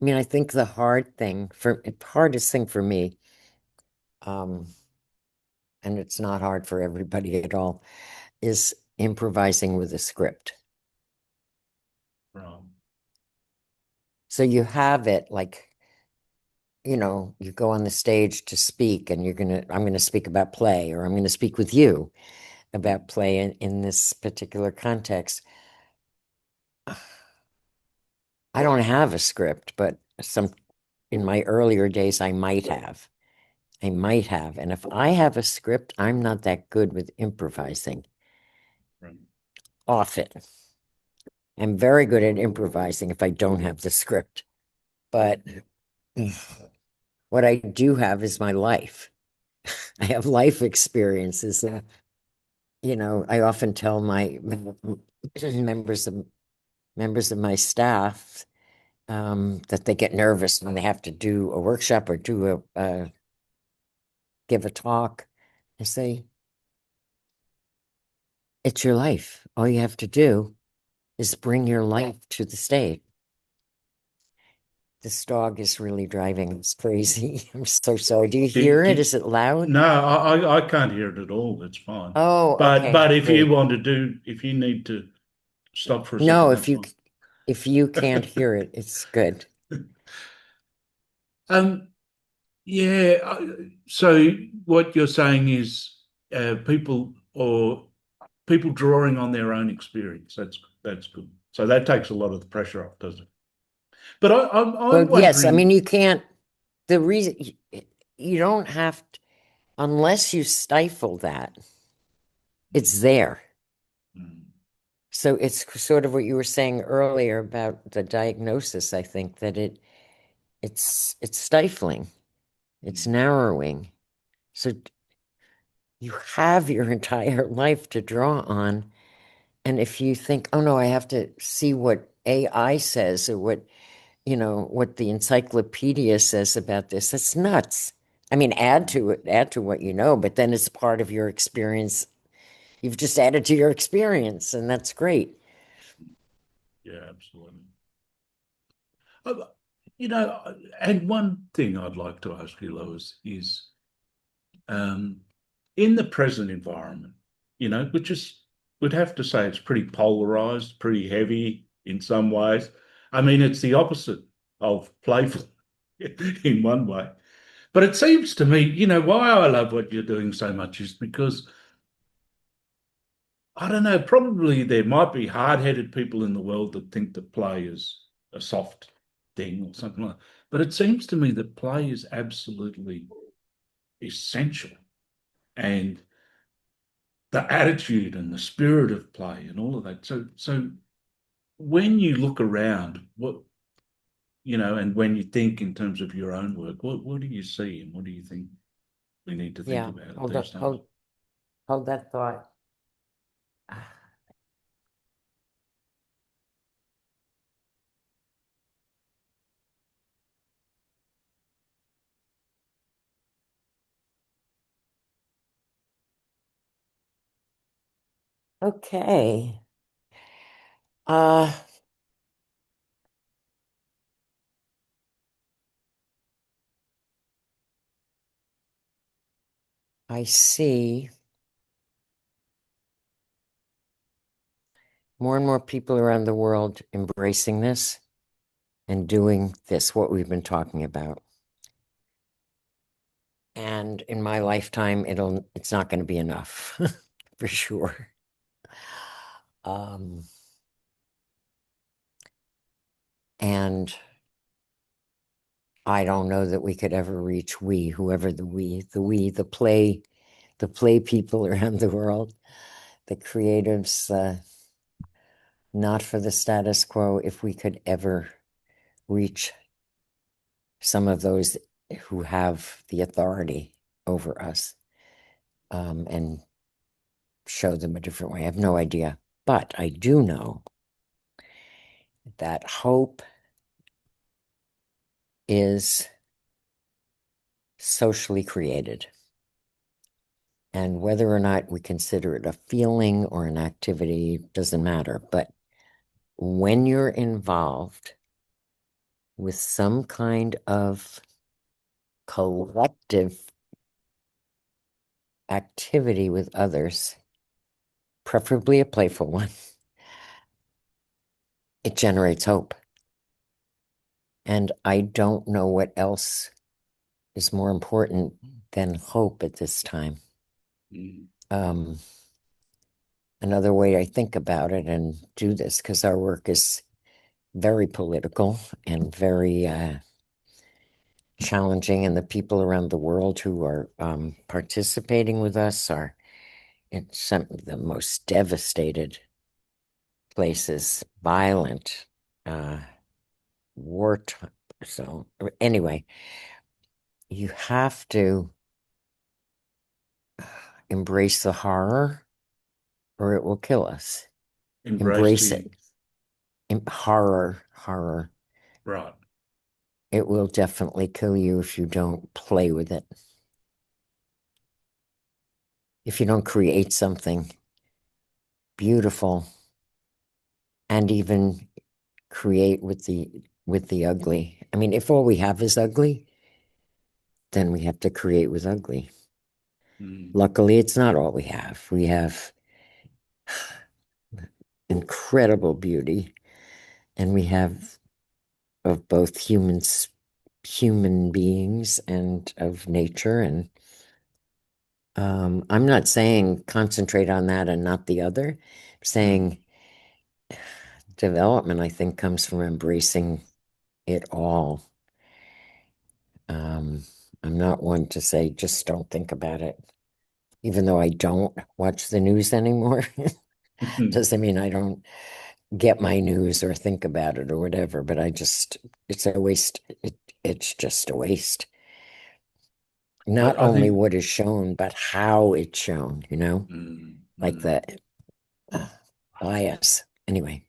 Speaker 2: I mean, I think the hardest thing for me, um, and it's not hard for everybody at all, is improvising with a script.
Speaker 1: Right.
Speaker 2: So you have it like, you go on the stage to speak and I'm gonna speak about play, or I'm gonna speak with you about
Speaker 1: Mm,
Speaker 2: play in this particular context. I don't have a script, but in my earlier days, I might have. I might have. And if I have a script, I'm not that good with improvising
Speaker 1: right.
Speaker 2: often. I'm very good at improvising if I don't have the script. But what I do have is my life. I have life experiences. I often tell my members of members of my staff that they get nervous when they have to do a workshop or give a talk. I say, It's your life. All you have to do is bring your life to the stage. This dog is really driving us crazy. I'm so sorry. Do you hear it? Is it loud?
Speaker 1: No, I can't hear it at all. It's fine.
Speaker 2: Oh, okay,
Speaker 1: But if you
Speaker 2: great.
Speaker 1: want to if you need to stop for a
Speaker 2: No,
Speaker 1: second, that's fine.
Speaker 2: if you can't hear it, it's good.
Speaker 1: Um, yeah. So what you're saying is people drawing on their own experience. That's good. So that takes a lot of the pressure off, doesn't it? But I'm
Speaker 2: Well, yes, I mean
Speaker 1: wondering.
Speaker 2: you can't the reason you don't have to, unless you stifle that, it's there.
Speaker 1: Mm,
Speaker 2: So it's sort of what you were saying earlier about the diagnosis. I think that it's stifling, it's
Speaker 1: mm,
Speaker 2: narrowing. So you have your entire life to draw on. And if you think, oh no, I have to see what AI says or what the encyclopedia says about this, that's nuts. I mean, add
Speaker 1: mm.
Speaker 2: to it, add to what you know, but then it's part of your experience. You've just added to your experience, and that's great.
Speaker 1: Yeah, absolutely. Uh, and one thing I'd like to ask you, Lois, is um, in the present environment, which is, we'd have to say it's pretty polarized, pretty heavy in some ways. I mean, it's the opposite of playful in one way. But it seems to me, why I love what you're doing so much is because, I don't know, probably there might be hard-headed people in the world that think that play is a soft thing or something like that. But it seems to me that play is absolutely essential. And the attitude and the spirit of play and all of that. So when you look around, and when you think in terms of your own work, what do you see and what do you think we need to think
Speaker 2: Yeah,
Speaker 1: about at
Speaker 2: hold on,
Speaker 1: these times?
Speaker 2: hold that thought. Okay. Uh, I see more and more people around the world embracing this and doing this, what we've been talking about. And in my lifetime, it's not going to be enough for sure. Um, and I don't know that we could ever reach whoever the play people around the world, the creatives, not for the status quo, if we could ever reach some of those who have the authority over us, and show them a different way. I have no idea. But I do know that hope is socially created. And whether or not we consider it a feeling or an activity doesn't matter. But when you're involved with some kind of collective activity with others, preferably a playful one, it generates hope. And I don't know what else is more important than hope at this time.
Speaker 1: Mm,
Speaker 2: Um, Another way I think about it and do this, because our work is very political and very challenging, and the people around the world who are participating with us are in some of the most devastated places, violent, uh, wartime. So, anyway, you have to embrace the horror or it will kill us.
Speaker 1: embrace
Speaker 2: Embrace
Speaker 1: the
Speaker 2: it. Horror, horror.
Speaker 1: right.
Speaker 2: It will definitely kill you if you don't play with it. If you don't create something beautiful and even create with the ugly. I mean, if all we have is ugly, then we have to create with ugly.
Speaker 1: mm,
Speaker 2: Luckily, it's not all we have. We have incredible beauty, and we have of both human beings and of nature. And I'm not saying concentrate on that and not the other. I'm
Speaker 1: mm,
Speaker 2: saying development, I think, comes from embracing it all. Um, I'm not one to say just don't think about it. Even though I don't watch the news anymore,
Speaker 1: mm.
Speaker 2: doesn't mean I don't get my news or think about it or whatever, but it's a waste. It's just a waste. Not
Speaker 1: I
Speaker 2: only
Speaker 1: think
Speaker 2: what is shown, but how it's shown,
Speaker 1: mm,
Speaker 2: like
Speaker 1: mm.
Speaker 2: the uh, bias. Anyway,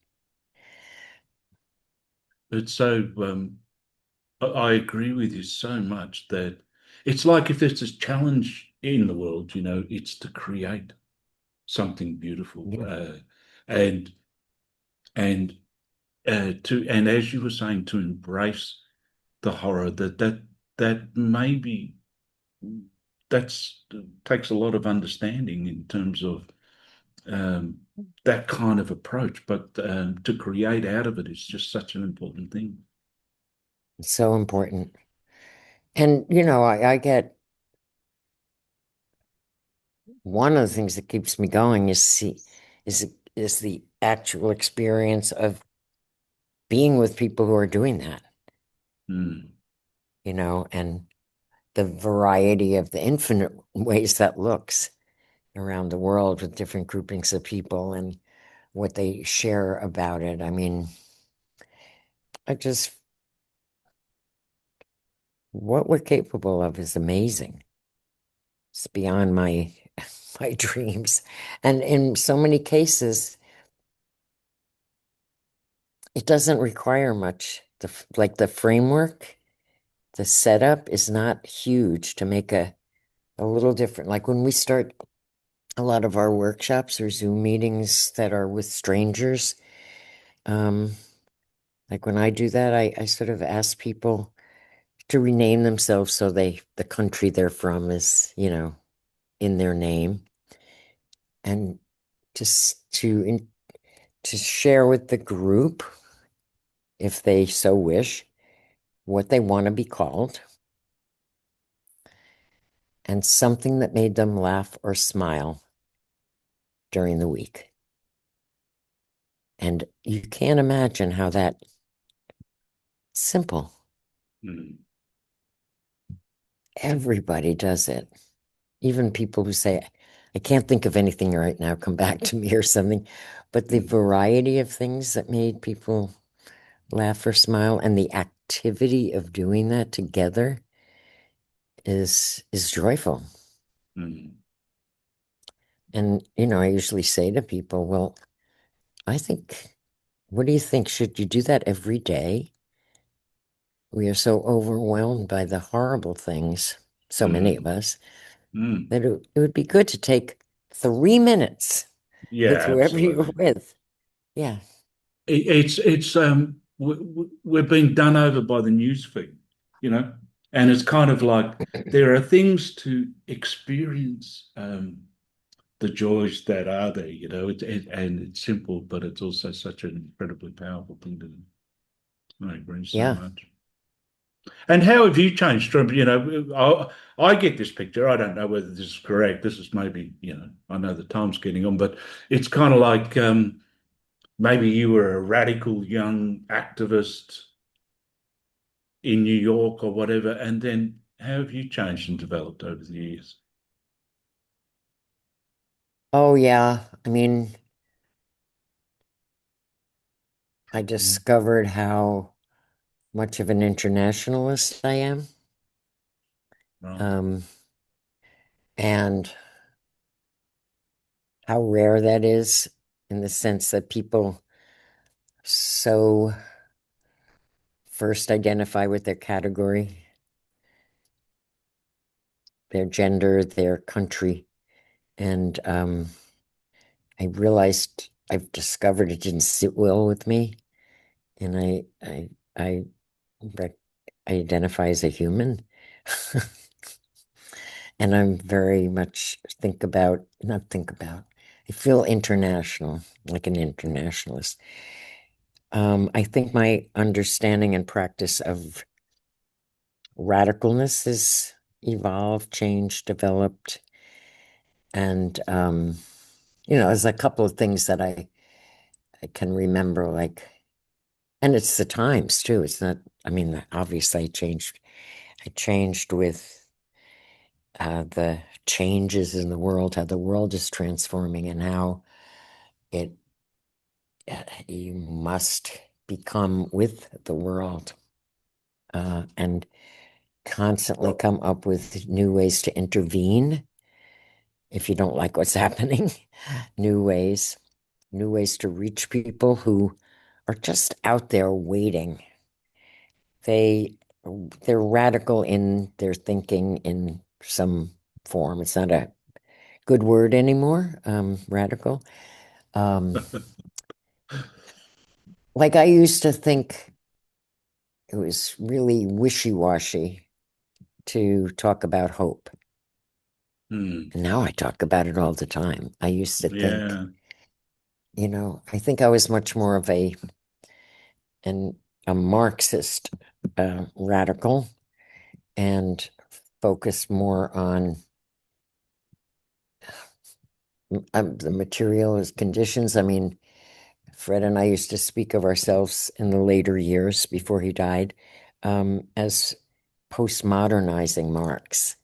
Speaker 1: It's so I agree with you so much that it's like if there's this challenge in the world, it's to create something beautiful,
Speaker 2: yeah,
Speaker 1: and and and as you were saying, to embrace the horror that maybe that's takes a lot of understanding in terms of um, that kind of approach, but to create out of it is just such an important thing.
Speaker 2: it's so important. And, I get one of the things that keeps me going is the actual experience of being with people who are doing that,
Speaker 1: Mm,
Speaker 2: and the variety of the infinite ways that looks around the world with different groupings of people and what they share about it. I mean, I just, what we're capable of is amazing. It's beyond my my dreams. And in so many cases, it doesn't require much. Like the framework, the setup is not huge to make a little different. Like when we start a lot of our workshops or Zoom meetings that are with strangers, um, like when I do that, I sort of ask people to rename themselves so the country they're from is, in their name, and just to share with the group, if they so wish, what they want to be called and something that made them laugh or smile during the week. And you can't imagine how that simple.
Speaker 1: mm,
Speaker 2: Everybody does it. Even people who say, I can't think of anything right now, come back to me or something. But the
Speaker 1: mm,
Speaker 2: variety of things that made people laugh or smile and the activity of doing that together is joyful.
Speaker 1: mm,
Speaker 2: And, I usually say to people, well, I think, what do you think? Should you do that every day? We are so overwhelmed by the horrible things, so many of
Speaker 1: mm,
Speaker 2: us,
Speaker 1: mm.
Speaker 2: that it would be good to take 3 minutes with
Speaker 1: Yeah,
Speaker 2: whoever you're
Speaker 1: absolutely.
Speaker 2: with. Yeah.
Speaker 1: We're being done over by the news feed, and it's kind of like there are things to experience the joys that are there, and it's simple, but it's also such an incredibly powerful thing to do. I agree so
Speaker 2: Yeah.
Speaker 1: much. And how have you changed from, I get this picture. I don't know whether this is correct. This is maybe, I know the time's getting on, but it's kind of like maybe you were a radical young activist in New York or whatever, and then how have you changed and developed over the years?
Speaker 2: Oh, yeah. I mean, I
Speaker 1: Mm,
Speaker 2: discovered how much of an internationalist I am.
Speaker 1: right.
Speaker 2: Um, and how rare that is in the sense that people so first identify with their category, their gender, their country, and I realized I've discovered it didn't sit well with me, and I rec I identify as a human. And I'm very much not think about, I feel international, like an internationalist. I think my understanding and practice of radicalness has evolved, changed, developed. And, there's a couple of things that I can remember, like, and it's the times too. It's not, I mean, obviously I changed with the changes in the world, how the world is transforming and how it you must become with the world and constantly come up with new ways to intervene if you don't like what's happening, new ways, new ways to reach people who are just out there waiting. They they're radical in their thinking in some form. It's not a good word anymore, radical. Um, like I used to think it was really wishy-washy to talk about hope.
Speaker 1: Hmm.
Speaker 2: And now I talk about it all the time. I used to think,
Speaker 1: Yeah.
Speaker 2: I think I was much more of an a Marxist radical and focused more on the materialist conditions. I mean, Fred and I used to speak of ourselves in the later years before he died as postmodernizing Marx,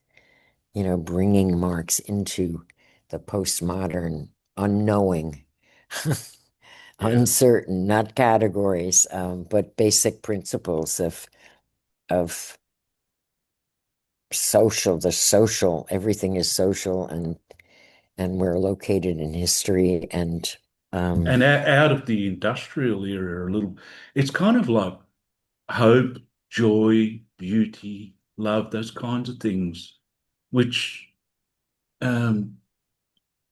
Speaker 2: bringing Marx into the postmodern, unknowing,
Speaker 1: Yeah.
Speaker 2: uncertain, not categories, but basic principles of the social, everything is social and we're located in history and um,
Speaker 1: And out of the industrial era a little, it's kind of like hope, joy, beauty, love, those kinds of things, which um,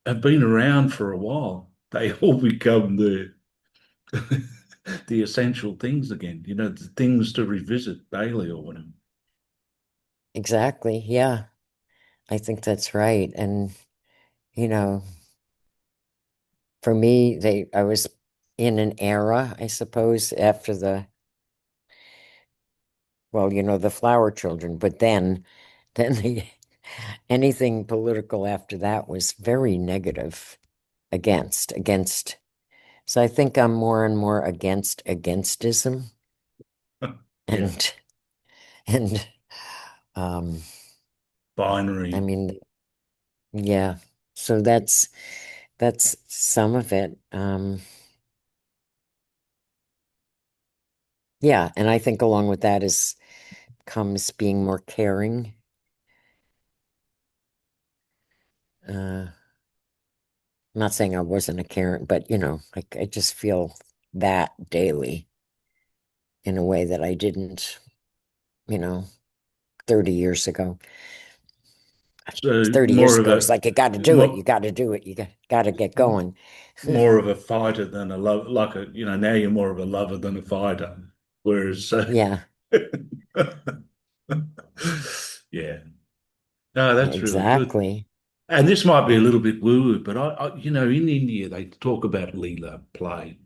Speaker 1: have been around for a while. They all become the the essential things again, the things to revisit daily or whatever.
Speaker 2: exactly, yeah, I think that's right. And you know, for me, I was in an era, I suppose, after the flower children, but then anything political after that was very negative against. So I think I'm more and more against
Speaker 1: Yeah,
Speaker 2: and and um I
Speaker 1: binary.
Speaker 2: mean, yeah. So that's some of it. Yeah, and I think along with that is comes being more caring. I'm not saying I wasn't a Karen, but like I just feel that daily in a way that I didn't, you know, 30 years ago.
Speaker 1: So
Speaker 2: 30 years
Speaker 1: more of
Speaker 2: ago, it's
Speaker 1: a
Speaker 2: like you got to do it, you
Speaker 1: more
Speaker 2: got to do it, got to get going.
Speaker 1: more of a fighter than a love, like now you're more of a lover than a fighter. Whereas,
Speaker 2: Yeah,
Speaker 1: yeah, no, that's really good.
Speaker 2: exactly.
Speaker 1: And this might be a
Speaker 2: And
Speaker 1: little bit woo-woo, but in India they talk about Leela play.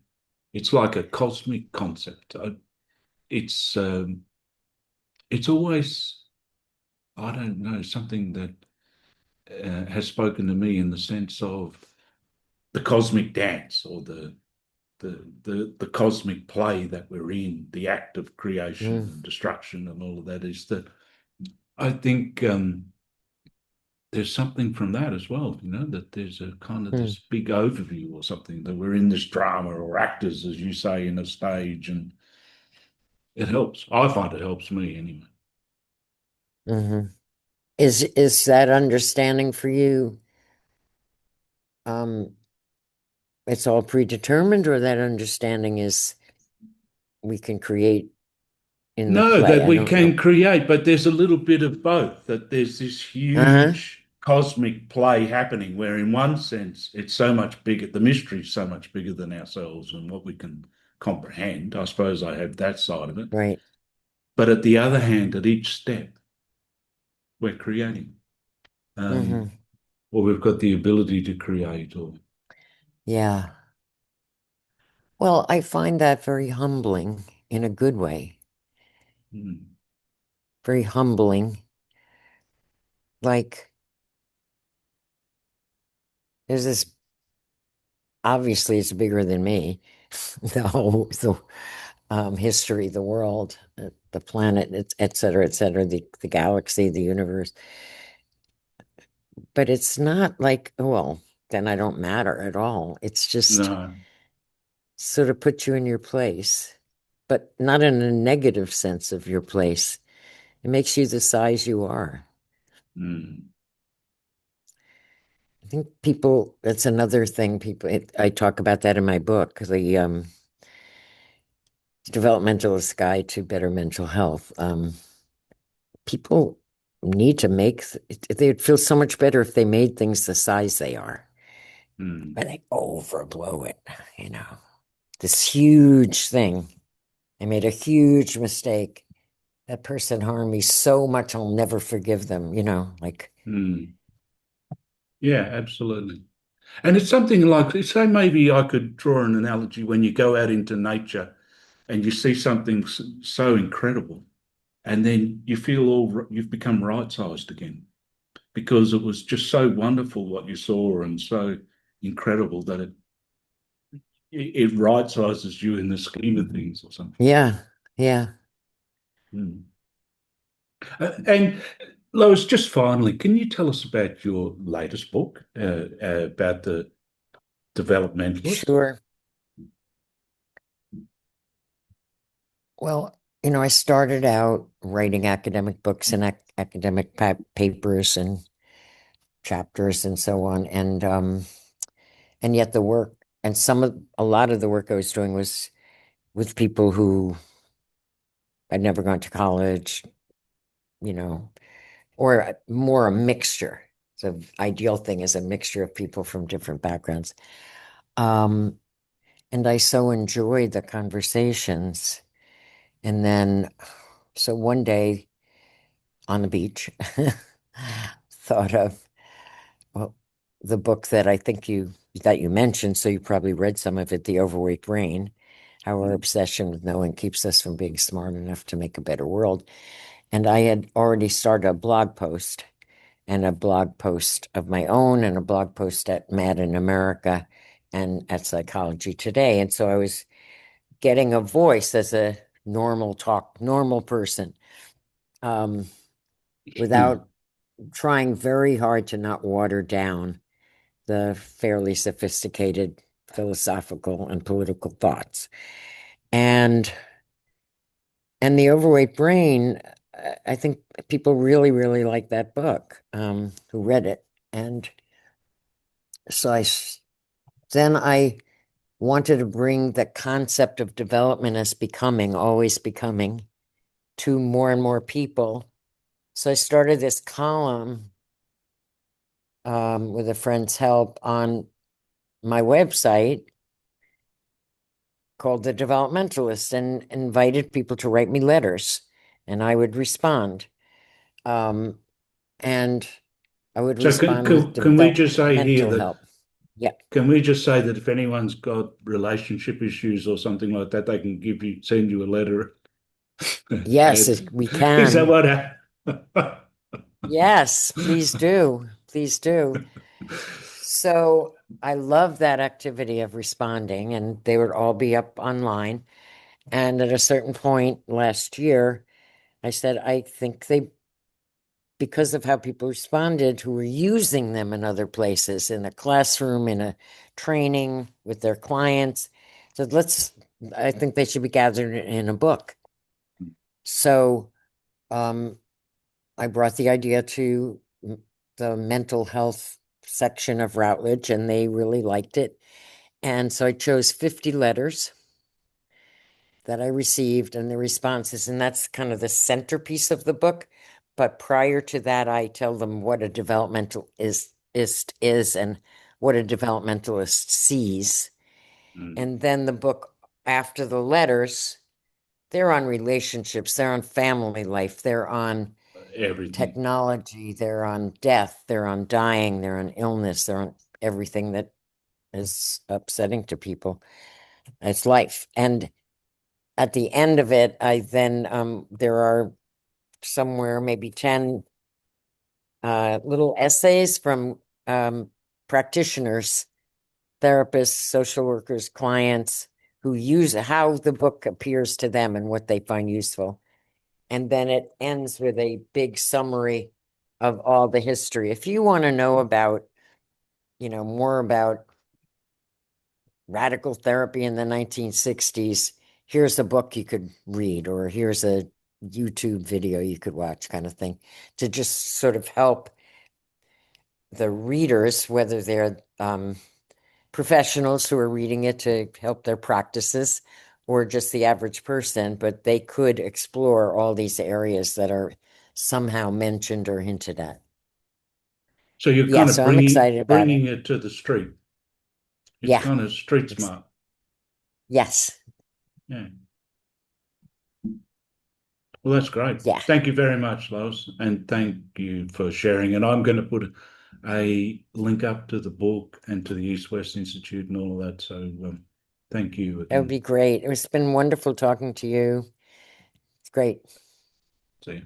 Speaker 1: It's like a cosmic concept. It's it's always, I don't know, something that has spoken to me in the sense of the cosmic dance or the cosmic play that we're in, the act of creation
Speaker 2: mm,
Speaker 1: and destruction and all of that is that I think there's something from that as well, that there's a kind of
Speaker 2: mm,
Speaker 1: this big overview or something that we're in this drama or actors, as you say, in a stage, and it helps. I find it helps me anyway.
Speaker 2: hmm is that understanding for you? Um, it's all predetermined, or that understanding is we can create in the
Speaker 1: No,
Speaker 2: play?
Speaker 1: that
Speaker 2: I
Speaker 1: we
Speaker 2: don't know.
Speaker 1: can create, but there's a little bit of both, that there's this
Speaker 2: Uh-huh.
Speaker 1: huge cosmic play happening, where in one sense it's so much bigger, the mystery is so much bigger than ourselves and what we can comprehend. I suppose I have that side of it.
Speaker 2: Right.
Speaker 1: But at the other hand, at each step, we're creating,
Speaker 2: Hmm.
Speaker 1: or we've got the ability to create, or
Speaker 2: Yeah. Well, I find that very humbling in a good way.
Speaker 1: mm,
Speaker 2: Very humbling. Like, there's this, obviously, it's bigger than me. The history, the world, the planet, et cetera, the galaxy, the universe. But it's not like, well, then I don't matter at all. It's just
Speaker 1: no.
Speaker 2: sort of put you in your place, but not in a negative sense of your place. It makes you the size you are.
Speaker 1: Mm,
Speaker 2: I think people, that's another thing I talk about that in my book, the Developmentalist Guide to Better Mental Health. People need to they'd feel so much better if they made things the size they are,
Speaker 1: mm,
Speaker 2: but they overblow it, you know. This huge thing. I made a huge mistake. That person harmed me so much, I'll never forgive them, like,
Speaker 1: mm. Yeah, absolutely. And it's something like, say, maybe I could draw an analogy when you go out into nature and you see something so incredible, and then you feel you've become right-sized again because it was just so wonderful what you saw and so incredible that it right-sizes you in the scheme of things or something.
Speaker 2: yeah, yeah,
Speaker 1: Mm. And Lois, just finally, can you tell us about your latest book about the developmentalist?
Speaker 2: sure. Well, I started out writing academic books and academic papers and chapters and so on, and yet the work and a lot of the work I was doing was with people who had never gone to college, you know, or more a mixture. The ideal thing is a mixture of people from different backgrounds. Um, and I so enjoyed the conversations. And then, so one day on the beach, thought of, well, the book that I think you mentioned, so you probably read some of it, The Overweight Brain, how our
Speaker 1: Mm,
Speaker 2: obsession with knowing keeps us from being smart enough to make a better world. And I had already started a blog post and a blog post of my own and a blog post at Mad in America and at Psychology Today. And so I was getting a voice as a normal person, um,
Speaker 1: mm,
Speaker 2: without trying very hard to not water down the fairly sophisticated philosophical and political thoughts. And the overweight brain, I think people really, really like that book, who read it. And so then I wanted to bring the concept of development as becoming, always becoming, to more and more people. So I started this column, with a friend's help on my website called The Developmentalist and invited people to write me letters and I would respond. Um, and I would
Speaker 1: So can,
Speaker 2: respond with
Speaker 1: can can we just say here
Speaker 2: developmental
Speaker 1: that
Speaker 2: help. Yeah.
Speaker 1: can we just say that if anyone's got relationship issues or something like that, they can send you a letter.
Speaker 2: Yes,
Speaker 1: And
Speaker 2: we
Speaker 1: is that
Speaker 2: can.
Speaker 1: what happened?
Speaker 2: Yes, please do. Please do. So I love that activity of responding, and they would all be up online. And at a certain point last year, I said, I think because of how people responded who were using them in other places, in a classroom, in a training with their clients, said, I think they should be gathered in a book. So um, I brought the idea to the mental health section of Routledge, and they really liked it. And so I chose 50 letters that I received and the responses, and that's kind of the centerpiece of the book. but prior to that, I tell them what a developmentalist is and what a developmentalist sees. And then the book after the letters, they're on relationships, they're on family life, they're on
Speaker 1: Everything.
Speaker 2: technology, they're on death, they're on dying, they're on illness, they're on everything that is upsetting to people. It's life. And at the end of it, I then there are somewhere maybe 10 little essays from practitioners, therapists, social workers, clients who use how the book appears to them and what they find useful. And then it ends with a big summary of all the history. If you want to know about, more about radical therapy in the 1960s, here's a book you could read, or here's a YouTube video you could watch, kind of thing, to just sort of help the readers, whether they're professionals who are reading it to help their practices or just the average person, but they could explore all these areas that are somehow mentioned or hinted at.
Speaker 1: So you're
Speaker 2: Yeah,
Speaker 1: kind of
Speaker 2: so I'm excited about it.
Speaker 1: bringing it to the street. It's
Speaker 2: Yeah,
Speaker 1: kind of street
Speaker 2: it's
Speaker 1: smart.
Speaker 2: yes,
Speaker 1: Yeah. Well, that's great.
Speaker 2: yeah.
Speaker 1: Thank you very much, Lois, and thank you for sharing. And I'm going to put a link up to the book and to the East West Institute and all of that. So thank you
Speaker 2: That would
Speaker 1: again.
Speaker 2: be great. It's been wonderful talking to you. It's great.
Speaker 1: See you.